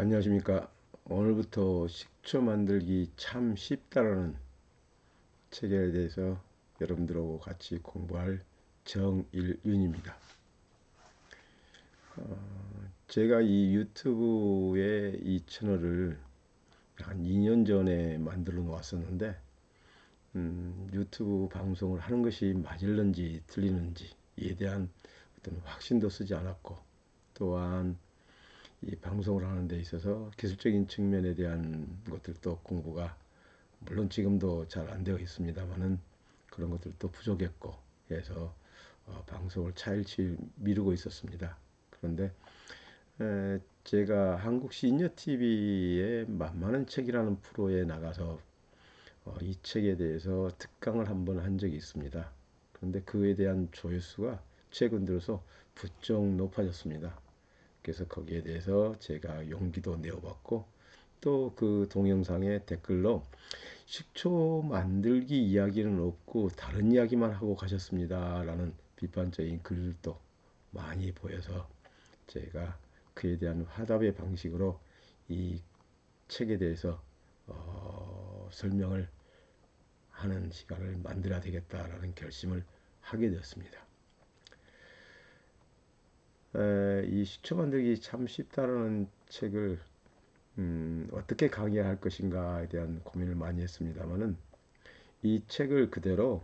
안녕하십니까. 오늘부터 식초 만들기 참 쉽다라는 책에 대해서 여러분들하고 같이 공부할 정일윤입니다. 제가 이 유튜브에 이 채널을 한 2년 전에 만들어 놓았었는데 유튜브 방송을 하는 것이 맞을는지 틀리는지에 대한 어떤 확신도 쓰지 않았고, 또한 이 방송을 하는 데 있어서 기술적인 측면에 대한 것들도 공부가 물론 지금도 잘 안 되어 있습니다만은 그런 것들도 부족했고 해서 방송을 차일치 미루고 있었습니다. 그런데 제가 한국 시니어 TV의 만만한 책이라는 프로에 나가서 이 책에 대해서 특강을 한번 한 적이 있습니다. 그런데 그에 대한 조회수가 최근 들어서 부쩍 높아졌습니다. 그래서 거기에 대해서 제가 용기도 내어봤고, 또 그 동영상에 댓글로 식초 만들기 이야기는 없고 다른 이야기만 하고 가셨습니다 라는 비판적인 글도 많이 보여서 제가 그에 대한 화답의 방식으로 이 책에 대해서 설명을 하는 시간을 만들어야 되겠다라는 결심을 하게 되었습니다. 이 식초 만들기 참 쉽다라는 책을 어떻게 강의할 것인가에 대한 고민을 많이 했습니다만은 이 책을 그대로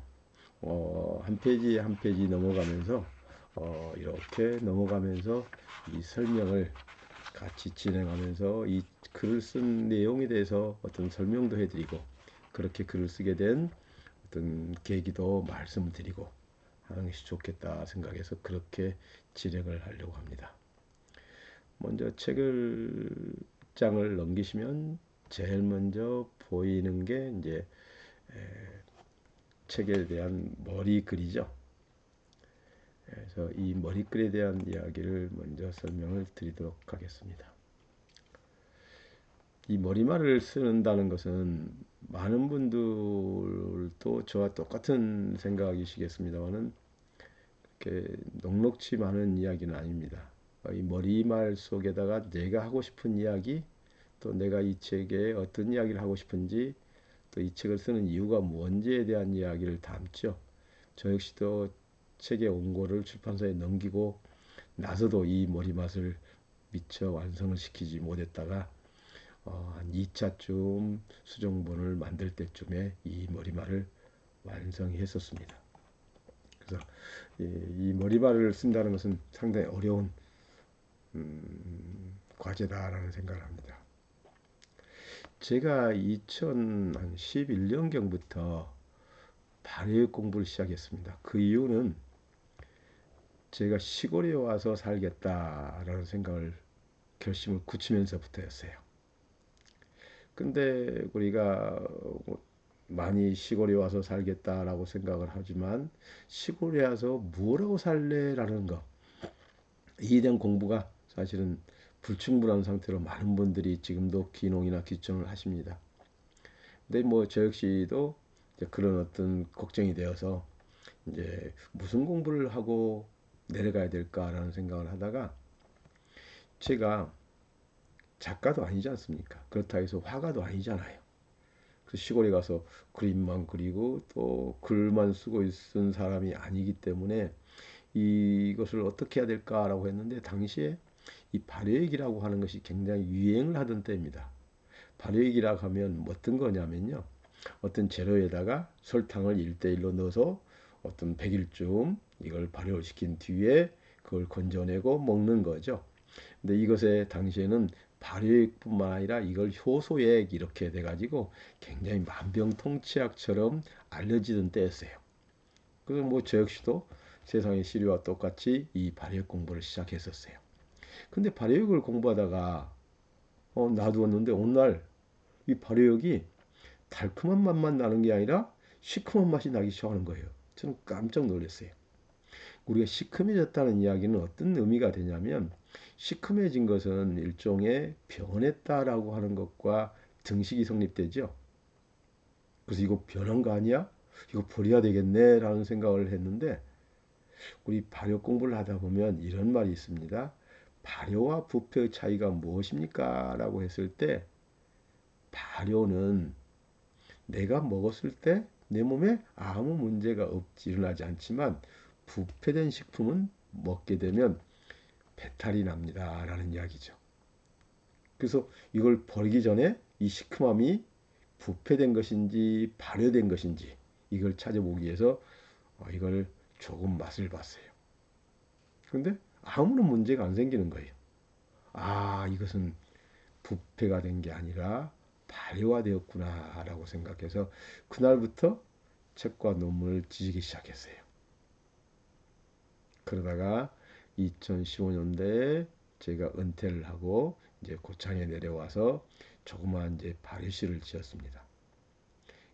한 페이지 한 페이지 넘어가면서 이렇게 넘어가면서 이 설명을 같이 진행하면서 이 글을 쓴 내용에 대해서 어떤 설명도 해드리고, 그렇게 글을 쓰게 된 어떤 계기도 말씀을 드리고 하는 것이 좋겠다 생각해서 그렇게 진행을 하려고 합니다. 먼저 책을 장을 넘기시면 제일 먼저 보이는 게 이제 책에 대한 머리글이죠. 그래서 이 머리글에 대한 이야기를 먼저 설명을 드리도록 하겠습니다. 이 머리말을 쓰는다는 것은 많은 분들도 저와 똑같은 생각이시겠습니다만은 그렇게 녹록치 많은 이야기는 아닙니다. 이 머리말 속에다가 내가 하고 싶은 이야기, 또 내가 이 책에 어떤 이야기를 하고 싶은지, 또 이 책을 쓰는 이유가 뭔지에 대한 이야기를 담죠. 저 역시도 책의 원고를 출판사에 넘기고 나서도 이 머리맛을 미처 완성을 시키지 못했다가 한 2차쯤 수정본을 만들 때쯤에 이 머리말을 완성했었습니다. 그래서 이 머리말을 쓴다는 것은 상당히 어려운 과제다라는 생각을 합니다. 제가 2011년경부터 발효 공부를 시작했습니다. 그 이유는 제가 시골에 와서 살겠다라는 생각을 결심을 굳히면서부터였어요. 근데 우리가 많이 시골에 와서 살겠다라고 생각을 하지만 시골에 와서 뭐라고 살래라는 거, 이에 대한 공부가 사실은 불충분한 상태로 많은 분들이 지금도 귀농이나 귀촌을 하십니다. 근데 뭐 저 역시도 그런 어떤 걱정이 되어서 이제 무슨 공부를 하고 내려가야 될까라는 생각을 하다가, 제가 작가도 아니지 않습니까? 그렇다 해서 화가도 아니잖아요. 그 시골에 가서 그림만 그리고 또 글만 쓰고 있은 사람이 아니기 때문에 이것을 어떻게 해야 될까라고 했는데, 당시에 이 발효액이라고 하는 것이 굉장히 유행을 하던 때입니다. 발효액이라고 하면 어떤 거냐면요, 어떤 재료에다가 설탕을 1대1로 넣어서 어떤 100일쯤 이걸 발효를 시킨 뒤에 그걸 건져내고 먹는 거죠. 근데 이것에 당시에는 발효액뿐만 아니라 이걸 효소액 이렇게 돼가지고 굉장히 만병통치약처럼 알려지던 때였어요. 그래서 뭐 저 역시도 세상의 시류와 똑같이 이 발효액 공부를 시작했었어요. 근데 발효액을 공부하다가 놔두었는데 어느 날 이 발효액이 달콤한 맛만 나는 게 아니라 시큼한 맛이 나기 시작하는 거예요. 저는 깜짝 놀랐어요. 우리가 시큼해졌다는 이야기는 어떤 의미가 되냐면, 시큼해진 것은 일종의 변했다라고 하는 것과 등식이 성립되죠. 그래서 이거 변한 거 아니야? 이거 버려야 되겠네 라는 생각을 했는데, 우리 발효 공부를 하다 보면 이런 말이 있습니다. 발효와 부패의 차이가 무엇입니까? 라고 했을 때 발효는 내가 먹었을 때 내 몸에 아무 문제가 일어나지 않지만 부패된 식품은 먹게 되면 배탈이 납니다. 라는 이야기죠. 그래서 이걸 버리기 전에 이 시큼함이 부패된 것인지 발효된 것인지 이걸 찾아보기 위해서 이걸 조금 맛을 봤어요. 그런데 아무런 문제가 안 생기는 거예요. 아, 이것은 부패가 된 게 아니라 발효화되었구나라고 생각해서 그날부터 책과 논문을 지지기 시작했어요. 그러다가 2015년도에 제가 은퇴를 하고 이제 고창에 내려와서 조그마한 이제 발효실을 지었습니다.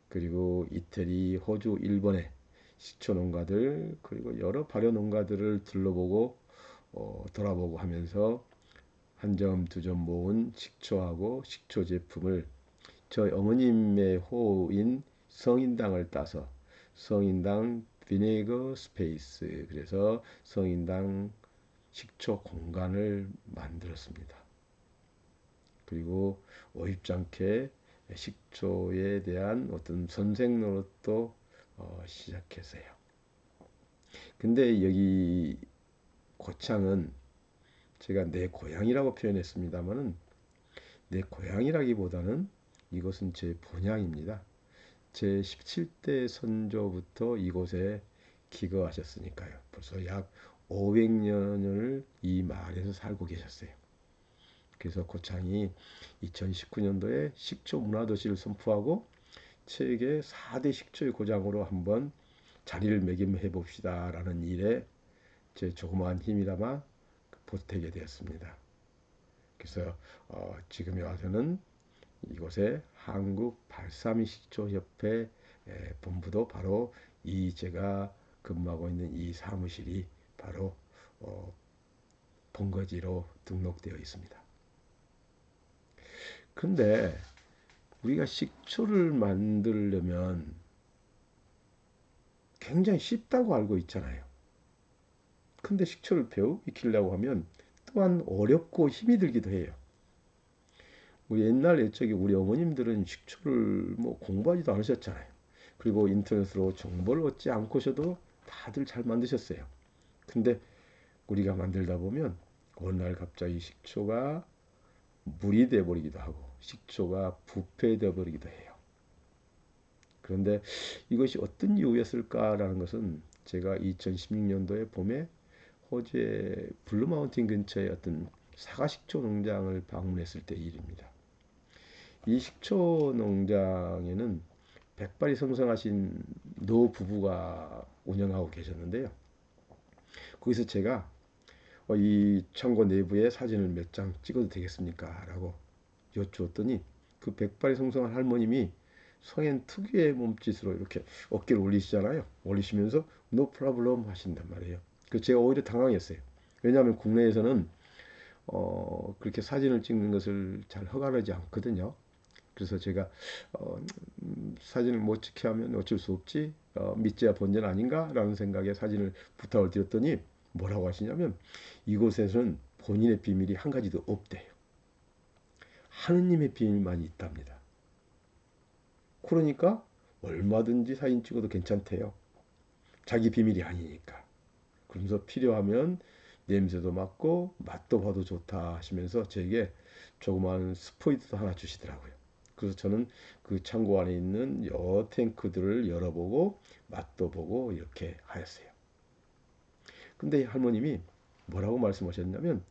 그리고 이태리, 호주, 일본의 식초 농가들 그리고 여러 발효 농가들을 둘러보고 돌아보고 하면서 한 점, 두 점 모은 식초하고 식초 제품을 저희 어머님의 호인 성인당을 따서 성인당 비네거 스페이스 그래서 성인당 식초 공간을 만들었습니다. 그리고 오입장케 식초에 대한 어떤 선생 노릇도 시작했어요. 근데 여기 고창은 제가 내 고향이라고 표현했습니다만은 내 고향이라기보다는 이곳은 제 본향입니다. 제 17대 선조부터 이곳에 기거하셨으니까요. 벌써 약 500년을 이 마을에서 살고 계셨어요. 그래서 고창이 2019년도에 식초 문화도시를 선포하고 세계 4대 식초의 고장으로 한번 자리를 매김해 봅시다 라는 일에 제 조그마한 힘이라마 보태게 되었습니다. 그래서 지금에 와서는 이곳에 한국 발사미 식초협회 본부도 바로 이 제가 근무하고 있는 이 사무실이 바로 본거지로 등록되어 있습니다. 근데 우리가 식초를 만들려면 굉장히 쉽다고 알고 있잖아요. 근데 식초를 익히려고 하면 또한 어렵고 힘이 들기도 해요. 우리 옛날 옛적에 우리 어머님들은 식초를 뭐 공부하지도 않으셨잖아요. 그리고 인터넷으로 정보를 얻지 않고서도 다들 잘 만드셨어요. 근데 우리가 만들다 보면 어느 날 갑자기 식초가 물이 되어 버리기도 하고 식초가 부패되어 버리기도 해요. 그런데 이것이 어떤 이유였을까라는 것은 제가 2016년도에 봄에 호주의 블루마운틴 근처에 어떤 사과식초 농장을 방문했을 때 일입니다. 이 식초 농장에는 백발이 성성하신 노 부부가 운영하고 계셨는데요. 거기서 제가 이 창고 내부에 사진을 몇 장 찍어도 되겠습니까? 라고 여쭈었더니 그 백발이 성성한 할머님이 서양 특유의 몸짓으로 이렇게 어깨를 올리시잖아요. 올리시면서 no problem 하신단 말이에요. 그 제가 오히려 당황했어요. 왜냐하면 국내에서는 그렇게 사진을 찍는 것을 잘 허가하지 않거든요. 그래서 제가 사진을 못 찍게 하면 어쩔 수 없지 믿져야 본전 아닌가라는 생각에 사진을 부탁을 드렸더니 뭐라고 하시냐면 이곳에서는 본인의 비밀이 한 가지도 없대요. 하느님의 비밀만 있답니다. 그러니까 얼마든지 사진 찍어도 괜찮대요. 자기 비밀이 아니니까. 그러면서 필요하면 냄새도 맡고 맛도 봐도 좋다 하시면서 저에게 조그마한 스포이트도 하나 주시더라고요. 그래서 저는 그 창고 안에 있는 여러 탱크들을 열어보고 맛도 보고 이렇게 하였어요. 근데 할머님이 뭐라고 말씀하셨냐면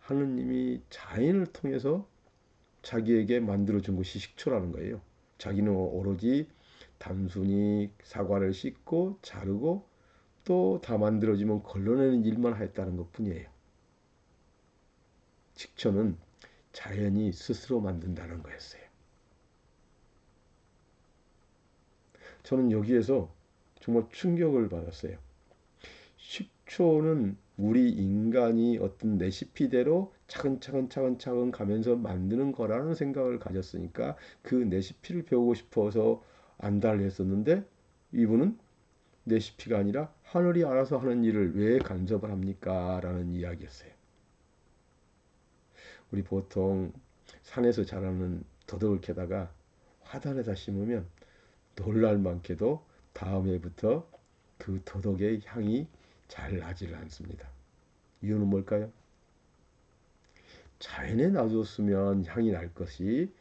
하느님이 자연을 통해서 자기에게 만들어준 것이 식초라는 거예요. 자기는 오로지 단순히 사과를 씻고 자르고 또 다 만들어지면 걸러내는 일만 했다는 것 뿐이에요. 식초는 자연이 스스로 만든다는 거였어요. 저는 여기에서 정말 충격을 받았어요. 식초는 우리 인간이 어떤 레시피대로 차근차근 가면서 만드는 거라는 생각을 가졌으니까 그 레시피를 배우고 싶어서 안달을 했었는데 이분은 레시피가 아니라 하늘이 알아서 하는 일을 왜 간섭을 합니까? 라는 이야기였어요. 우리 보통 산에서 자라는 더덕을 캐다가 화단에다 심으면 놀랄 많게도 다음 해부터 그 더덕의 향이 잘 나지를 않습니다. 이유는 뭘까요? 자연에 놔뒀으면 향이 날 것이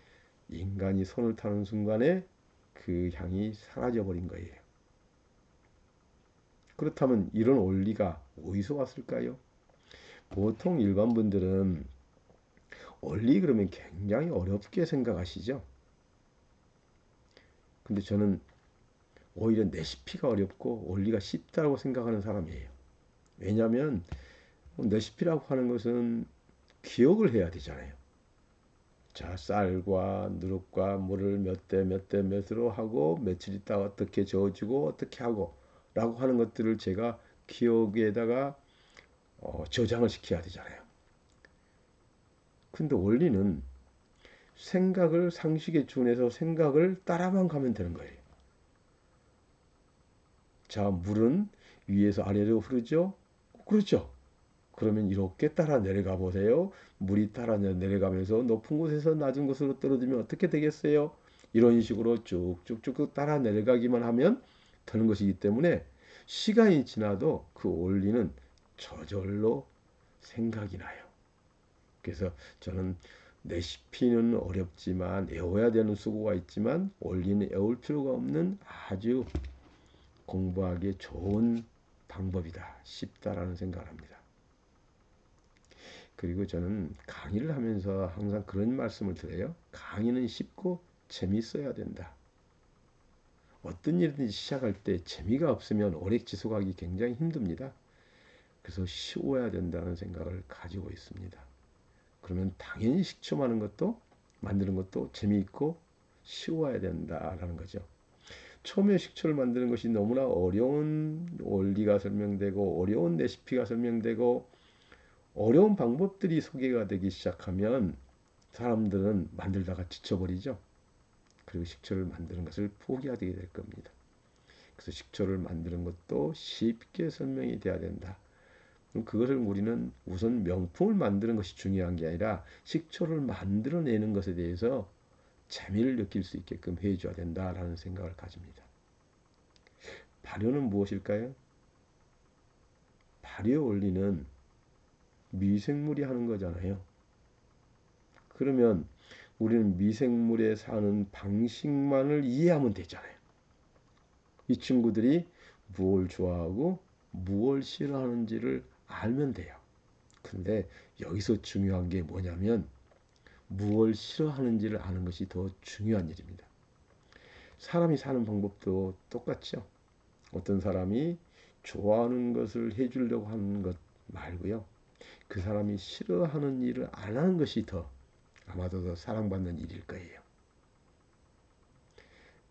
인간이 손을 타는 순간에 그 향이 사라져 버린 거예요. 그렇다면 이런 원리가 어디서 왔을까요? 보통 일반 분들은 원리 그러면 굉장히 어렵게 생각하시죠. 근데 저는 오히려 레시피가 어렵고 원리가 쉽다고 생각하는 사람이에요. 왜냐하면 레시피라고 하는 것은 기억을 해야 되잖아요. 자, 쌀과 누룩과 물을 몇 대 몇 대 몇으로 하고 며칠 있다가 어떻게 저어주고 어떻게 하고 라고 하는 것들을 제가 기억에다가 저장을 시켜야 되잖아요. 근데 원리는 생각을 상식에 준해서 생각을 따라만 가면 되는 거예요. 자, 물은 위에서 아래로 흐르죠? 그렇죠. 그러면 이렇게 따라 내려가 보세요. 물이 따라 내려가면서 높은 곳에서 낮은 곳으로 떨어지면 어떻게 되겠어요? 이런 식으로 쭉쭉쭉 따라 내려가기만 하면 되는 것이기 때문에 시간이 지나도 그 원리는 저절로 생각이 나요. 그래서 저는 레시피는 어렵지만 외워야 되는 수고가 있지만 원리는 외울 필요가 없는 아주 공부하기에 좋은 방법이다. 쉽다라는 생각을 합니다. 그리고 저는 강의를 하면서 항상 그런 말씀을 드려요. 강의는 쉽고 재밌어야 된다. 어떤 일이든지 시작할 때 재미가 없으면 오래 지속하기 굉장히 힘듭니다. 그래서 쉬워야 된다는 생각을 가지고 있습니다. 그러면 당연히 식초 만드는 것도 재미있고 쉬워야 된다라는 거죠. 처음에 식초를 만드는 것이 너무나 어려운 원리가 설명되고 어려운 레시피가 설명되고 어려운 방법들이 소개가 되기 시작하면 사람들은 만들다가 지쳐버리죠. 그리고 식초를 만드는 것을 포기하게 될 겁니다. 그래서 식초를 만드는 것도 쉽게 설명이 돼야 된다. 그럼 그것을 우리는 우선 명품을 만드는 것이 중요한 게 아니라 식초를 만들어내는 것에 대해서 재미를 느낄 수 있게끔 해줘야 된다라는 생각을 가집니다. 발효는 무엇일까요? 발효 원리는 미생물이 하는 거잖아요. 그러면 우리는 미생물에 사는 방식만을 이해하면 되잖아요. 이 친구들이 무엇을 좋아하고 무엇을 싫어하는지를 알면 돼요. 근데 여기서 중요한 게 뭐냐면 무엇을 싫어하는지를 아는 것이 더 중요한 일입니다. 사람이 사는 방법도 똑같죠. 어떤 사람이 좋아하는 것을 해주려고 하는 것 말고요. 그 사람이 싫어하는 일을 안 하는 것이 아마도 더 사랑받는 일일 거예요.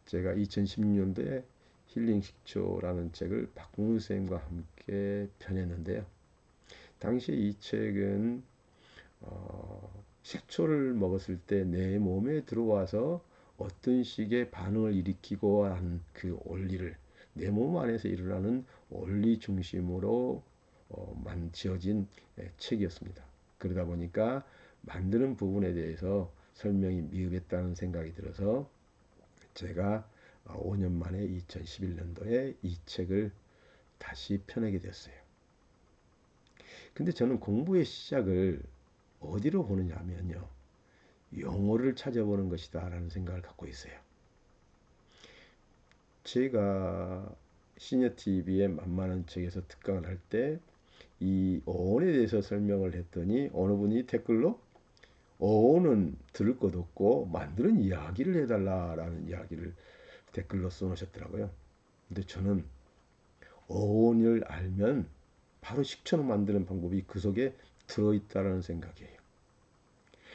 제가 2016년도에 힐링 식초라는 책을 박봉순 선생님과 함께 펴냈는데요. 당시 이 책은 식초를 먹었을 때 내 몸에 들어와서 어떤 식의 반응을 일으키고 하는 그 원리를 내 몸 안에서 일어나는 원리 중심으로 지어진 책이었습니다. 그러다 보니까 만드는 부분에 대해서 설명이 미흡했다는 생각이 들어서 제가 5년 만에 2011년도에 이 책을 다시 펴내게 됐어요. 근데 저는 공부의 시작을 어디로 보느냐 하면요. 용어를 찾아보는 것이다 라는 생각을 갖고 있어요. 제가 시니어TV의 만만한 책에서 특강을 할 때 이 어원에 대해서 설명을 했더니 어느 분이 댓글로 어원은 들을 것 없고 만드는 이야기를 해달라라는 이야기를 댓글로 써놓으셨더라고요. 근데 저는 어원을 알면 바로 식초를 만드는 방법이 그 속에 들어있다라는 생각이에요.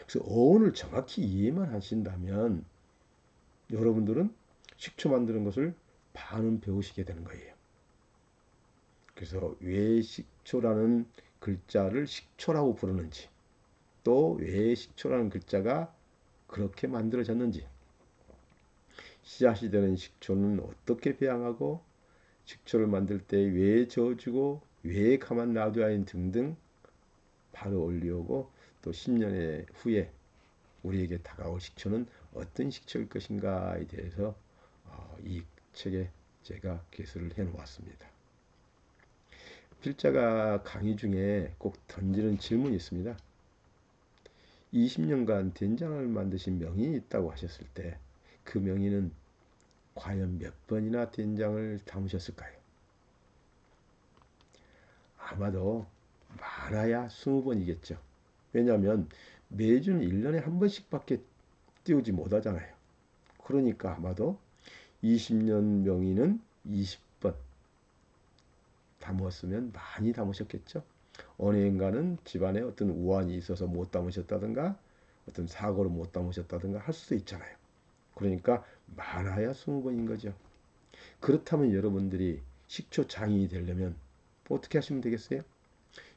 그래서 어원을 정확히 이해만 하신다면 여러분들은 식초 만드는 것을 반은 배우시게 되는 거예요. 그래서 왜 식초라는 글자를 식초라고 부르는지 또 왜 식초라는 글자가 그렇게 만들어졌는지 씨앗이 되는 식초는 어떻게 배양하고 식초를 만들 때 왜 저어주고 왜 가만 놔둬야 하는 등등 바로 올려오고 또 10년의 후에 우리에게 다가올 식초는 어떤 식초일 것인가에 대해서 이 책에 제가 개설을 해 놓았습니다. 필자가 강의 중에 꼭 던지는 질문이 있습니다. 20년간 된장을 만드신 명인이 있다고 하셨을 때 그 명인은 과연 몇 번이나 된장을 담으셨을까요? 아마도 많아야 20번이겠죠. 왜냐하면 매주는 1년에 한 번씩밖에 띄우지 못하잖아요. 그러니까 아마도 20년 명의는 20번 담았으면 많이 담으셨겠죠. 어느 인간은 집안에 어떤 우환이 있어서 못 담으셨다든가 어떤 사고로 못 담으셨다든가 할 수도 있잖아요. 그러니까 많아야 20번인 거죠. 그렇다면 여러분들이 식초 장인이 되려면 어떻게 하시면 되겠어요?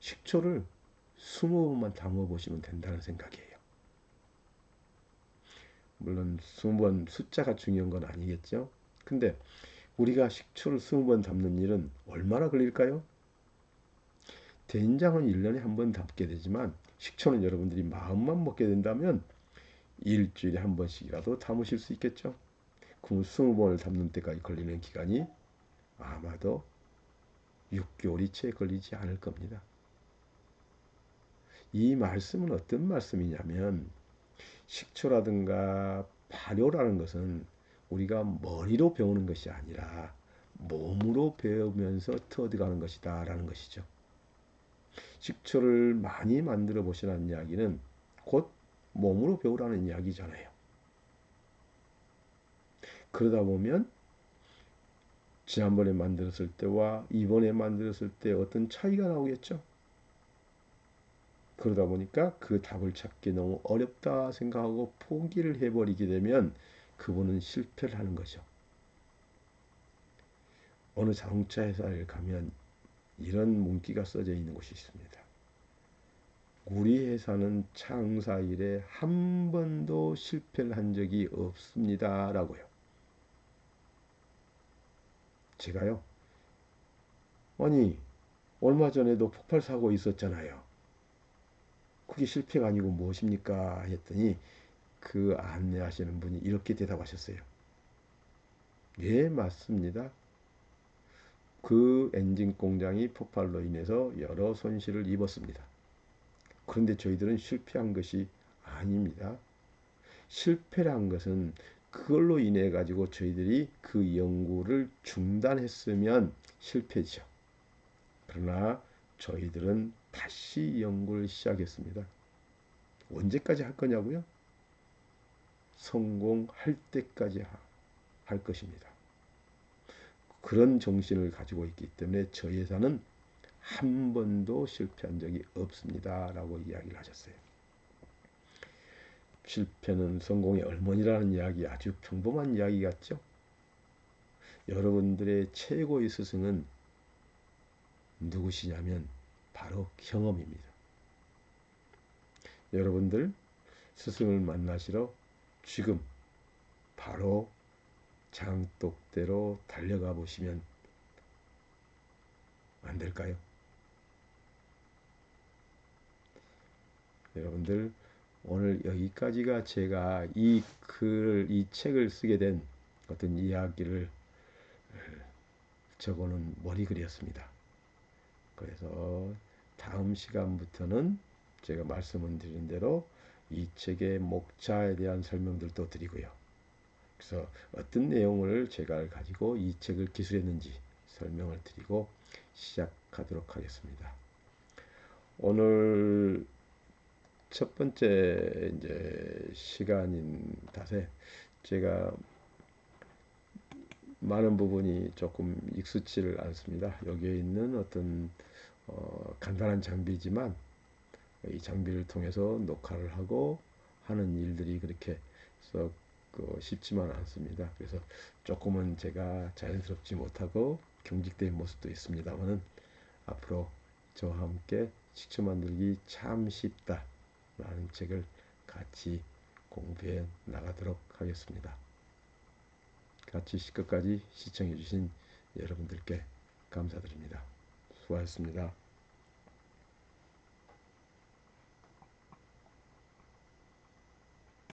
식초를 20번만 담아 보시면 된다는 생각이에요. 물론 20번 숫자가 중요한 건 아니겠죠. 근데 우리가 식초를 20번 담는 일은 얼마나 걸릴까요? 된장은 1년에 한 번 담게 되지만 식초는 여러분들이 마음만 먹게 된다면 일주일에 한 번씩이라도 담으실 수 있겠죠. 그럼 20번을 담는 때까지 걸리는 기간이 아마도 6개월이 채 걸리지 않을 겁니다. 이 말씀은 어떤 말씀이냐면 식초라든가 발효라는 것은 우리가 머리로 배우는 것이 아니라 몸으로 배우면서 터득하는 것이다 라는 것이죠. 식초를 많이 만들어 보시라는 이야기는 곧 몸으로 배우라는 이야기잖아요. 그러다 보면 지난번에 만들었을 때와 이번에 만들었을 때 어떤 차이가 나오겠죠. 그러다 보니까 그 답을 찾기 너무 어렵다 생각하고 포기를 해버리게 되면 그분은 실패를 하는 거죠. 어느 자동차 회사에 가면 이런 문구가 써져 있는 곳이 있습니다. 우리 회사는 창사 이래 한 번도 실패를 한 적이 없습니다 라고요. 제가요, 아니 얼마 전에도 폭발 사고 있었잖아요. 그게 실패가 아니고 무엇입니까 했더니 그 안내하시는 분이 이렇게 대답하셨어요. 예, 맞습니다. 그 엔진 공장이 폭발로 인해서 여러 손실을 입었습니다. 그런데 저희들은 실패한 것이 아닙니다. 실패란 것은 그걸로 인해 가지고 저희들이 그 연구를 중단했으면 실패죠. 그러나 저희들은 다시 연구를 시작했습니다. 언제까지 할 거냐고요? 성공할 때까지 할 것입니다. 그런 정신을 가지고 있기 때문에 저희 회사는 한 번도 실패한 적이 없습니다 라고 이야기를 하셨어요. 실패는 성공의 어머니라는 이야기, 아주 평범한 이야기 같죠? 여러분들의 최고의 스승은 누구시냐면 바로 경험입니다. 여러분들 스승을 만나시러 지금 바로 장독대로 달려가 보시면 안 될까요? 여러분들 오늘 여기까지가 제가 이 책을 쓰게 된 어떤 이야기를 적어놓은 머리글이었습니다. 그래서 다음 시간부터는 제가 말씀을 드린 대로 이 책의 목차에 대한 설명들도 드리고요. 그래서 어떤 내용을 제가 가지고 이 책을 기술했는지 설명을 드리고 시작하도록 하겠습니다. 오늘 첫 번째 이제 시간인 탓에 제가 많은 부분이 조금 익숙지를 않습니다. 여기에 있는 어떤 간단한 장비지만 이 장비를 통해서 녹화를 하고 하는 일들이 그렇게 썩 쉽지만 않습니다. 그래서 조금은 제가 자연스럽지 못하고 경직된 모습도 있습니다만은 앞으로 저와 함께 식초 만들기 참 쉽다 라는 책을 같이 공부해 나가도록 하겠습니다. 같이 끝까지 시청해 주신 여러분들께 감사드립니다. 수고하셨습니다.